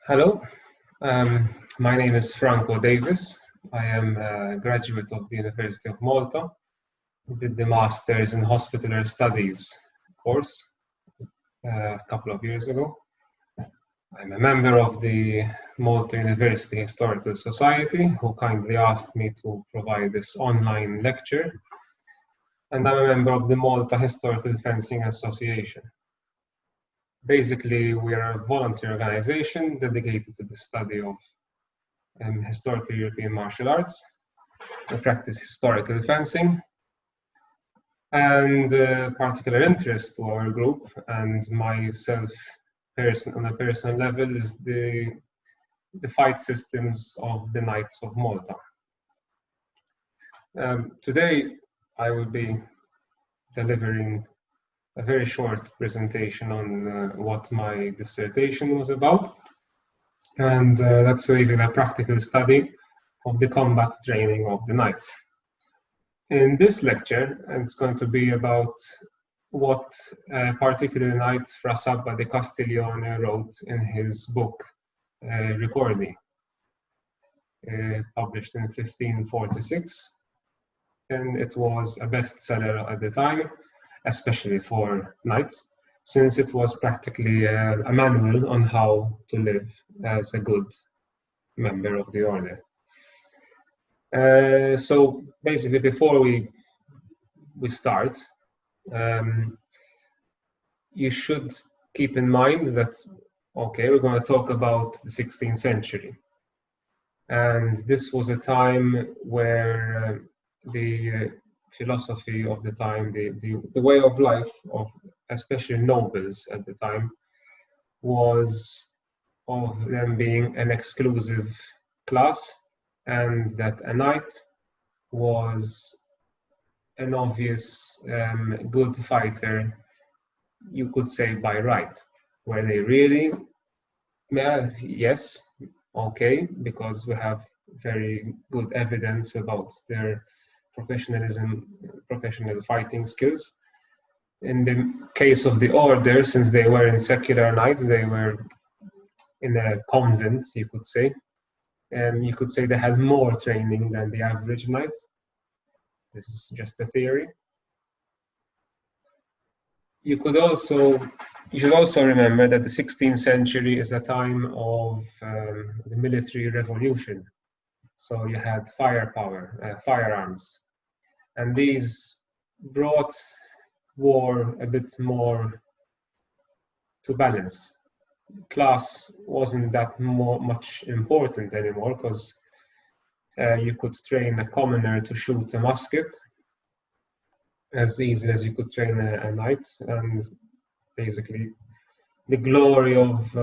Hello, my name is Franco Davies. I am a graduate of the University of Malta. I did the Masters in Hospitallary Studies course a couple of years ago. I'm a member of the Malta University Historical Society, who kindly asked me to provide this online lecture. And I'm a member of the Malta Historical Fencing Association. Basically, we are a volunteer organization dedicated to the study of historical European martial arts. I practice historical fencing, and particular interest to our group and myself on a personal level is the fight systems of the Knights of Malta. Today I will be delivering a very short presentation on what my dissertation was about, and that's basically a practical study of the combat training of the Knights. In this lecture, it's going to be about what a particular knight, Fra Sabba de Castiglione, wrote in his book, Ricordi, published in 1546. And it was a bestseller at the time, especially for knights, since it was practically a manual on how to live as a good member of the order. So basically, before we start, you should keep in mind that, okay, we're going to talk about the 16th century. And this was a time where the philosophy of the time, the way of life of especially nobles at the time, was of them being an exclusive class, and that a knight was an obvious good fighter, you could say, by right. Were they really? Yes, okay, because we have very good evidence about their professionalism, professional fighting skills. In the case of the order, since they were in secular knights, they were in a convent, you could say. And you could say they had more training than the average knight. This is just a theory. You should also remember that the 16th century is a time of the military revolution. So you had firepower, firearms, and these brought war a bit more to balance. Class wasn't that much important anymore, because you could train a commoner to shoot a musket as easily as you could train a knight, and basically the glory of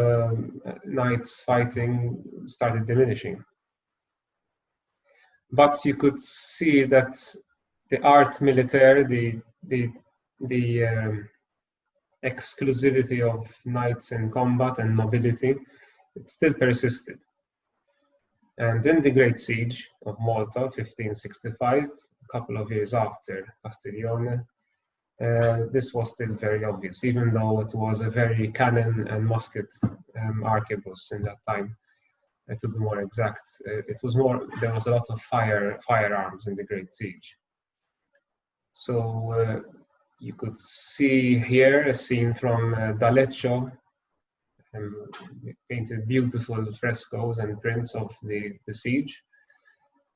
knights fighting started diminishing. But you could see that the art militaire, the exclusivity of knights in combat and nobility, it still persisted. And in the Great Siege of Malta, 1565, a couple of years after Castiglione, this was still very obvious, even though it was a very cannon and musket arquebus in that time. To be more exact, there was a lot of firearms in the Great Siege. So you could see here a scene from D'Aleccio, painted beautiful frescoes and prints of the siege.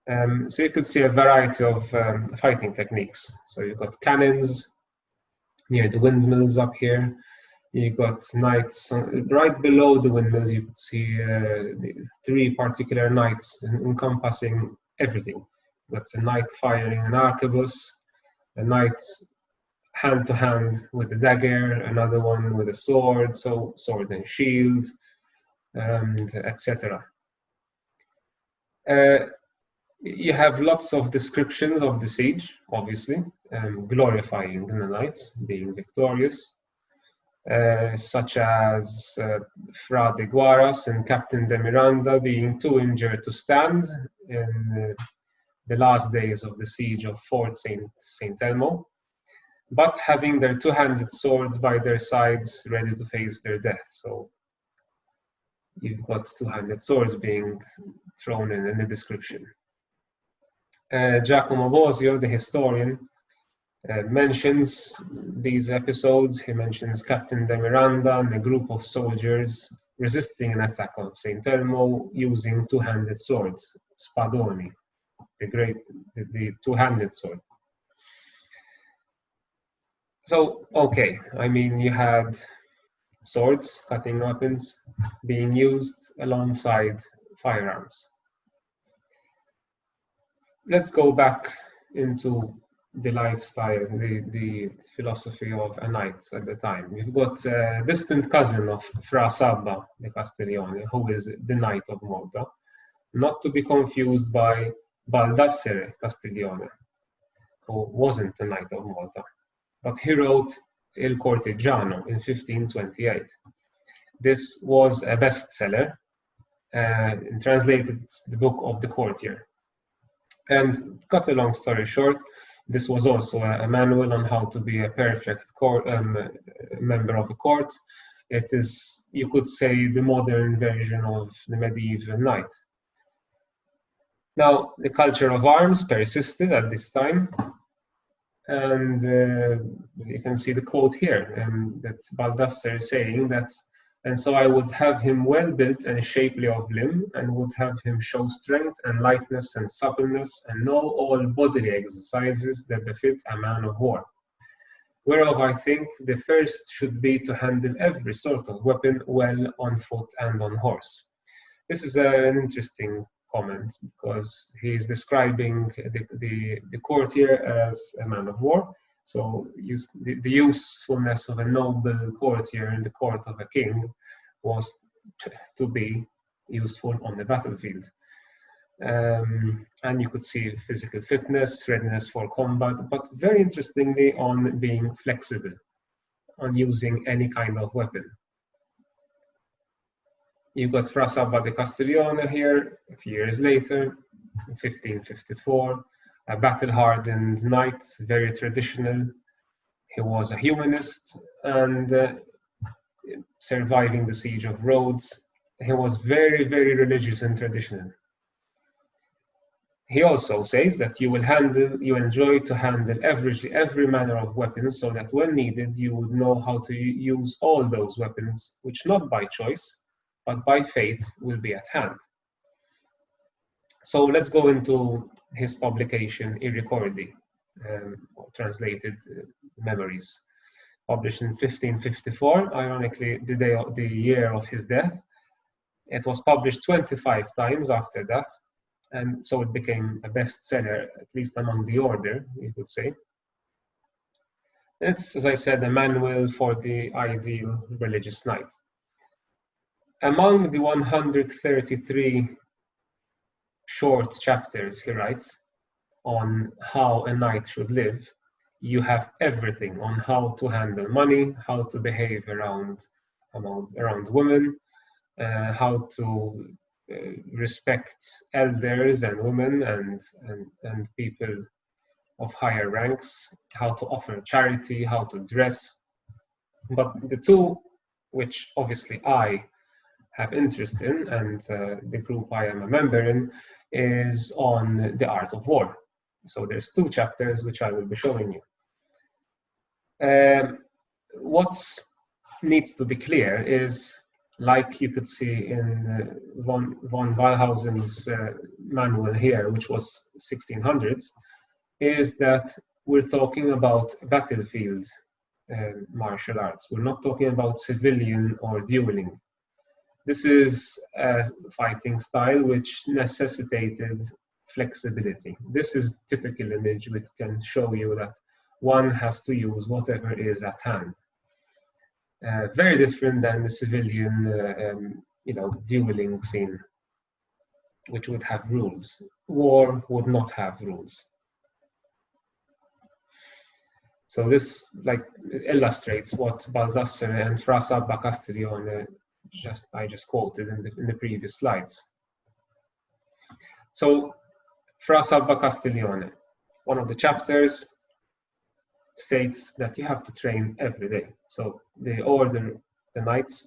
So you could see a variety of fighting techniques. So you've got cannons near the windmills up here. You got knights right below the windmills. You could see the three particular knights encompassing everything. That's a knight firing an arquebus, a knight hand to hand with a dagger, another one with a sword, so sword and shield, and etc. You have lots of descriptions of the siege, obviously, glorifying the knights being victorious, such as Fra de Guaras and Captain de Miranda being too injured to stand in the last days of the siege of Fort St. Elmo, but having their two-handed swords by their sides ready to face their death. So you've got two-handed swords being thrown in the description. Giacomo Bosio, the historian, mentions these episodes. He mentions Captain de Miranda and a group of soldiers resisting an attack of St. Elmo using two-handed swords, spadoni, the two-handed sword. So, okay, I mean, you had swords, cutting weapons, being used alongside firearms. Let's go back into the lifestyle, the philosophy of a knight at the time. We've got a distant cousin of Fra Sabba de Castiglione, who is the Knight of Malta, not to be confused by Baldassare Castiglione, who wasn't the Knight of Malta, but he wrote Il Cortigiano in 1528. This was a bestseller, and translated it's the book of the courtier. And cut a long story short, this was also a manual on how to be a perfect member of a court. It is, you could say, the modern version of the medieval knight. Now, the culture of arms persisted at this time, and you can see the quote here, that Baldassare is saying that, and so I would have him well built and shapely of limb, and would have him show strength and lightness and suppleness, and know all bodily exercises that befit a man of war. Whereof I think the first should be to handle every sort of weapon well on foot and on horse. This is an interesting comment, because he is describing the courtier as a man of war. So the usefulness of a noble courtier in the court of a king was to be useful on the battlefield. And you could see physical fitness, readiness for combat, but very interestingly on being flexible, on using any kind of weapon. You've got Fra Sabba de Castiglione here, a few years later, in 1554, a battle-hardened knight, very traditional. He was a humanist, and surviving the siege of Rhodes, he was very, very religious and traditional. He also says that you enjoy to handle every manner of weapons, so that when needed, you would know how to use all those weapons, which not by choice, but by fate will be at hand. So let's go into his publication, I Ricordi, translated Memories, published in 1554, ironically the year of his death. It was published 25 times after that, and so it became a bestseller, at least among the order, you could say. It's, as I said, a manual for the ideal religious knight. Among the 133 short chapters he writes on how a knight should live, you have everything on how to handle money, how to behave around women, how to respect elders and women and people of higher ranks, how to offer charity, how to dress. But the two which obviously I have interest in, and the group I am a member in, is on the art of war. So there's two chapters which I will be showing you. What needs to be clear is, like you could see in von Wallhausen's manual here, which was 1600s, is that we're talking about battlefield martial arts. We're not talking about civilian or dueling. This is a fighting style which necessitated flexibility. This is the typical image which can show you that one has to use whatever is at hand. Very different than the civilian, dueling scene, which would have rules. War would not have rules. So this illustrates what Baldassare and Fra Sabba Castiglione I just quoted in the previous slides. So Fra Sabba Castiglione, one of the chapters states that you have to train every day. So the knights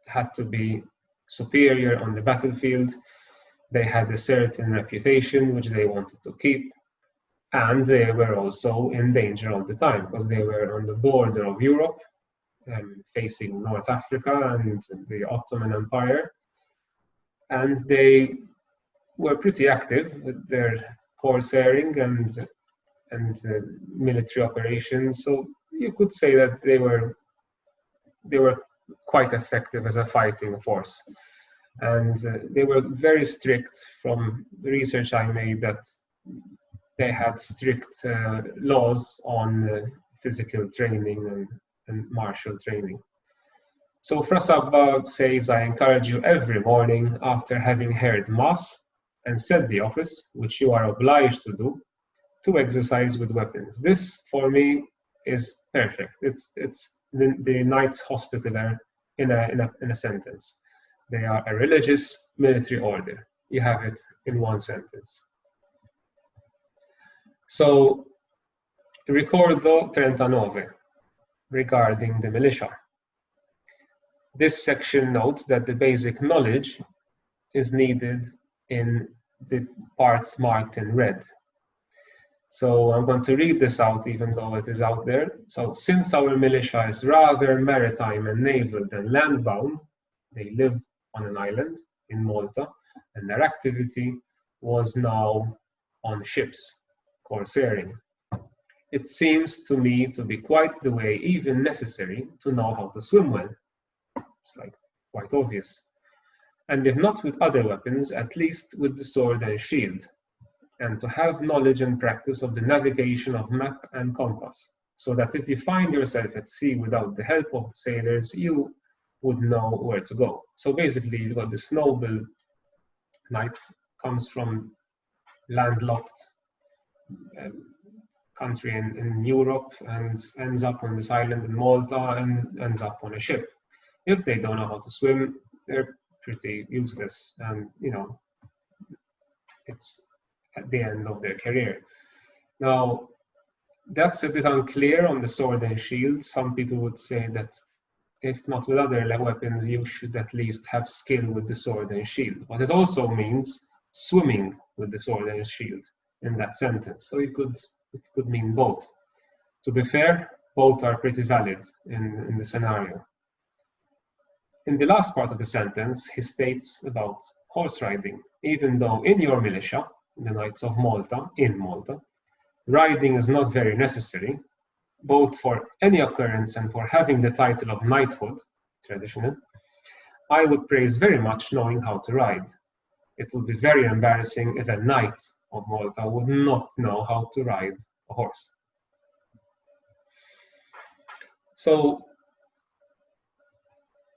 had to be superior on the battlefield. They had a certain reputation which they wanted to keep, and they were also in danger all the time because they were on the border of Europe, facing North Africa and the Ottoman Empire, and they were pretty active with their corsairing and military operations. So you could say that they were quite effective as a fighting force. And they were very strict. From the research I made, that they had strict laws on physical training and martial training. So Frasabba says, I encourage you every morning after having heard Mass and said the office, which you are obliged to do, to exercise with weapons. This, for me, is perfect. It's the Knights Hospitaller in a sentence. They are a religious military order. You have it in one sentence. So, Ricordo 39, regarding the militia. This section notes that the basic knowledge is needed in the parts marked in red. So I'm going to read this out even though it is out there. So, since our militia is rather maritime and naval than land-bound, they lived on an island in Malta, and their activity was now on ships, corsairing. It seems to me to be quite the way even necessary to know how to swim well. It's like quite obvious. And if not with other weapons, at least with the sword and shield, and to have knowledge and practice of the navigation of map and compass, so that if you find yourself at sea without the help of sailors, you would know where to go. So basically, you've got this noble knight, comes from landlocked country in Europe and ends up on this island in Malta and ends up on a ship. If they don't know how to swim, they're pretty useless, and it's at the end of their career. Now, that's a bit unclear on the sword and shield. Some people would say that if not with other weapons, you should at least have skill with the sword and shield. But it also means swimming with the sword and shield in that sentence. So it could mean both. To be fair, both are pretty valid in the scenario. In the last part of the sentence, he states about horse riding. Even though in your militia, the Knights of Malta, in Malta, riding is not very necessary, both for any occurrence and for having the title of knighthood, traditional, I would praise very much knowing how to ride. It would be very embarrassing if a knight of Malta would not know how to ride a horse. So,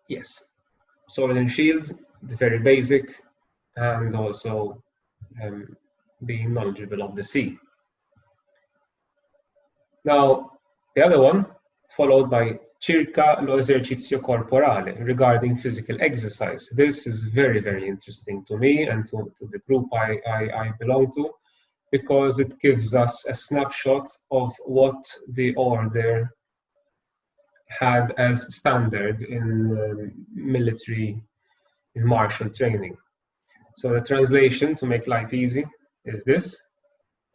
yes, sword and shield, it's very basic, and also being knowledgeable of the sea. Now, the other one is followed by Circa Esercizio Corporale, regarding physical exercise. This is very, very interesting to me and to the group I belong to, because it gives us a snapshot of what the order had as standard in military, in martial training. So the translation, to make life easy, is this,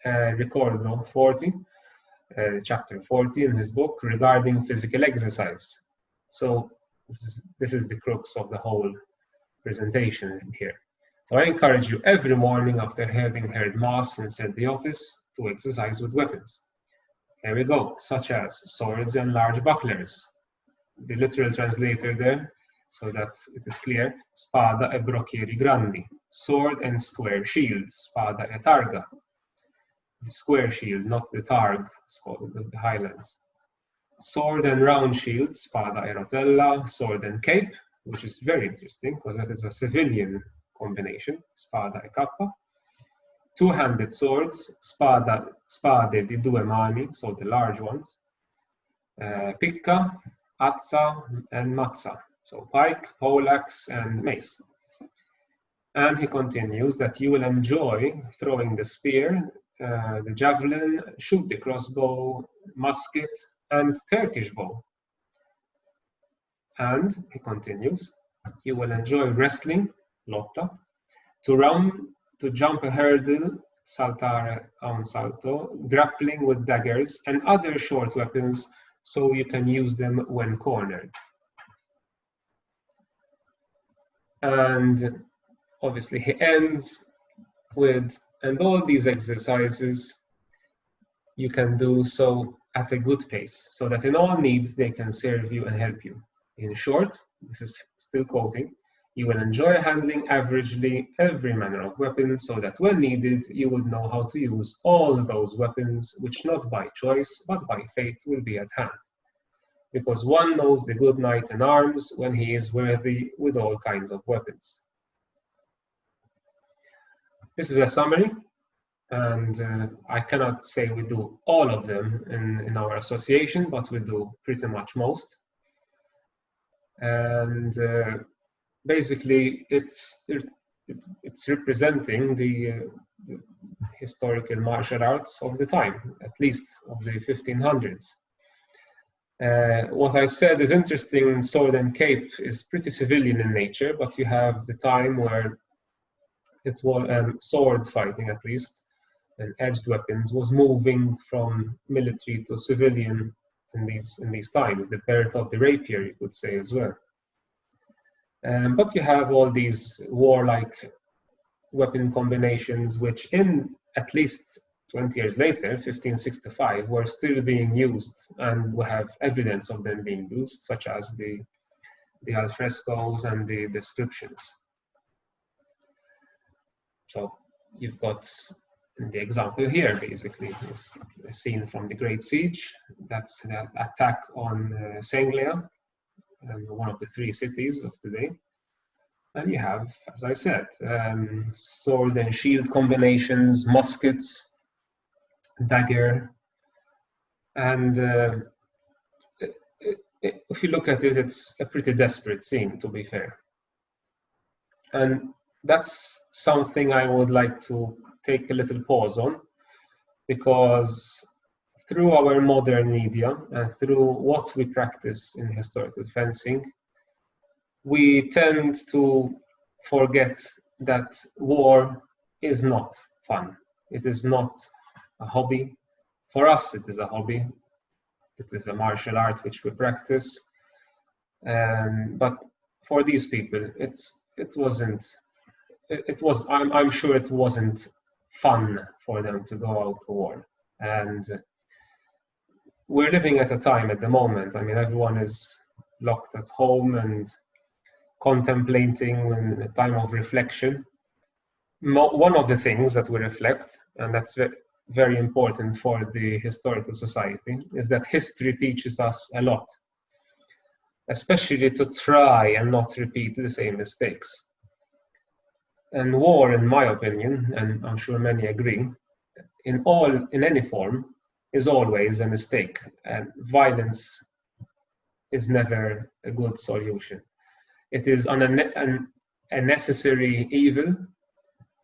Ricordo 40, chapter 40 in his book, regarding physical exercise. So this is the crux of the whole presentation here. So I encourage you every morning after having heard Mass and said the office to exercise with weapons. Here we go, such as swords and large bucklers. The literal translator there, so that it is clear, spada e brocchieri grandi, sword and square shield, spada e targa. The square shield, not the targ, it's called the Highlands. Sword and round shield, spada e rotella, sword and cape, which is very interesting because that is a civilian combination, spada e cappa. Two-handed swords, spade di due mani, so the large ones. Picca, azza, and mazza, so pike, poleaxe, and mace. And he continues that you will enjoy throwing the spear, the javelin, shoot the crossbow, musket, and Turkish bow. And he continues, You will enjoy wrestling, lotta, to run, to jump a hurdle, saltare a un salto, grappling with daggers and other short weapons so you can use them when cornered. And obviously he ends with, and all these exercises you can do so at a good pace, so that in all needs they can serve you and help you. In short, this is still quoting, you will enjoy handling averagely every manner of weapon, so that when needed, you would know how to use all those weapons, which not by choice, but by fate will be at hand. Because one knows the good knight in arms when he is worthy with all kinds of weapons. This is a summary, and I cannot say we do all of them in our association, but we do pretty much most. And basically, it's representing the historical martial arts of the time, at least of the 1500s. What I said is interesting. Sword and cape is pretty civilian in nature, but you have the time where it was sword fighting, at least, and edged weapons was moving from military to civilian in these times. The birth of the rapier, you could say as well. But you have all these warlike weapon combinations, which in at least 20 years later, 1565, were still being used, and we have evidence of them being used, such as the alfrescoes and the descriptions. So you've got the example here, basically, is a scene from the Great Siege. That's an attack on Senglia, one of the 3 cities of today. And you have, as I said, sword and shield combinations, muskets, dagger, and if you look at it, it's a pretty desperate scene, to be fair. And that's something I would like to take a little pause on, because through our modern media and through what we practice in historical fencing, we tend to forget that war is not fun. It is not a hobby. For us, it is a hobby. It is a martial art which we practice. But for these people, I'm sure it wasn't fun for them to go out to war. And we're living at a time at the moment, I mean, everyone is locked at home and contemplating in a time of reflection. One of the things that we reflect, and that's very important for the historical society, is that history teaches us a lot, especially to try and not repeat the same mistakes. And war, in my opinion, and I'm sure many agree, in any form, is always a mistake, and violence is never a good solution. It is a necessary evil,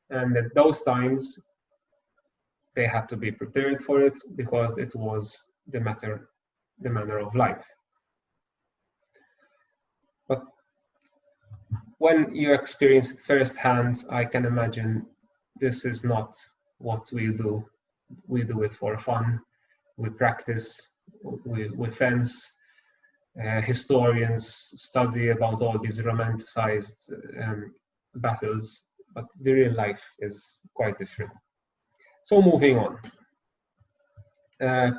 and at those times they had to be prepared for it, because it was the manner of life. But when you experience it firsthand, I can imagine this is not what we do. We do it for fun. We practice, we fence. Historians study about all these romanticized battles, but the real life is quite different. So moving on.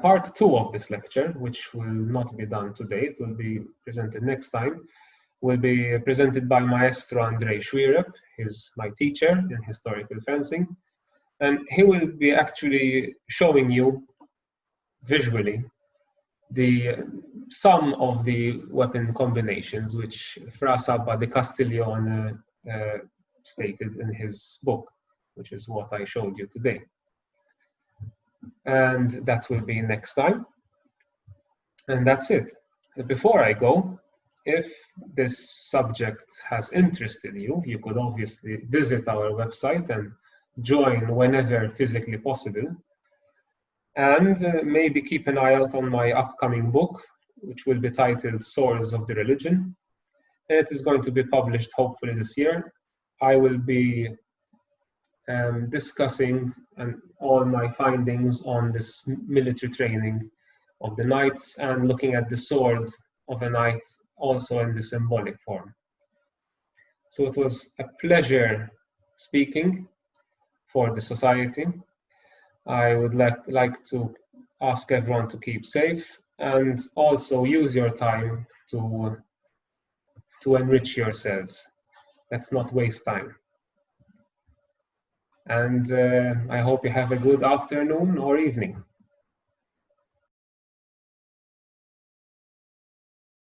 Part 2 of this lecture, which will not be done today, it will be presented next time, will be presented by Maestro Andrei Schwierup. He's my teacher in historical fencing, and he will be actually showing you visually some of the weapon combinations which Fra Sabba de Castiglione stated in his book, which is what I showed you today. And that will be next time. And that's it. Before I go, if this subject has interested you, you could obviously visit our website and join whenever physically possible. And maybe keep an eye out on my upcoming book, which will be titled Swords of the Religion. It is going to be published hopefully this year. I will be discussing all my findings on this military training of the knights and looking at the sword of a knight also in the symbolic form. So it was a pleasure speaking for the society. I would like to ask everyone to keep safe and also use your time to enrich yourselves. Let's not waste time. And I hope you have a good afternoon or evening.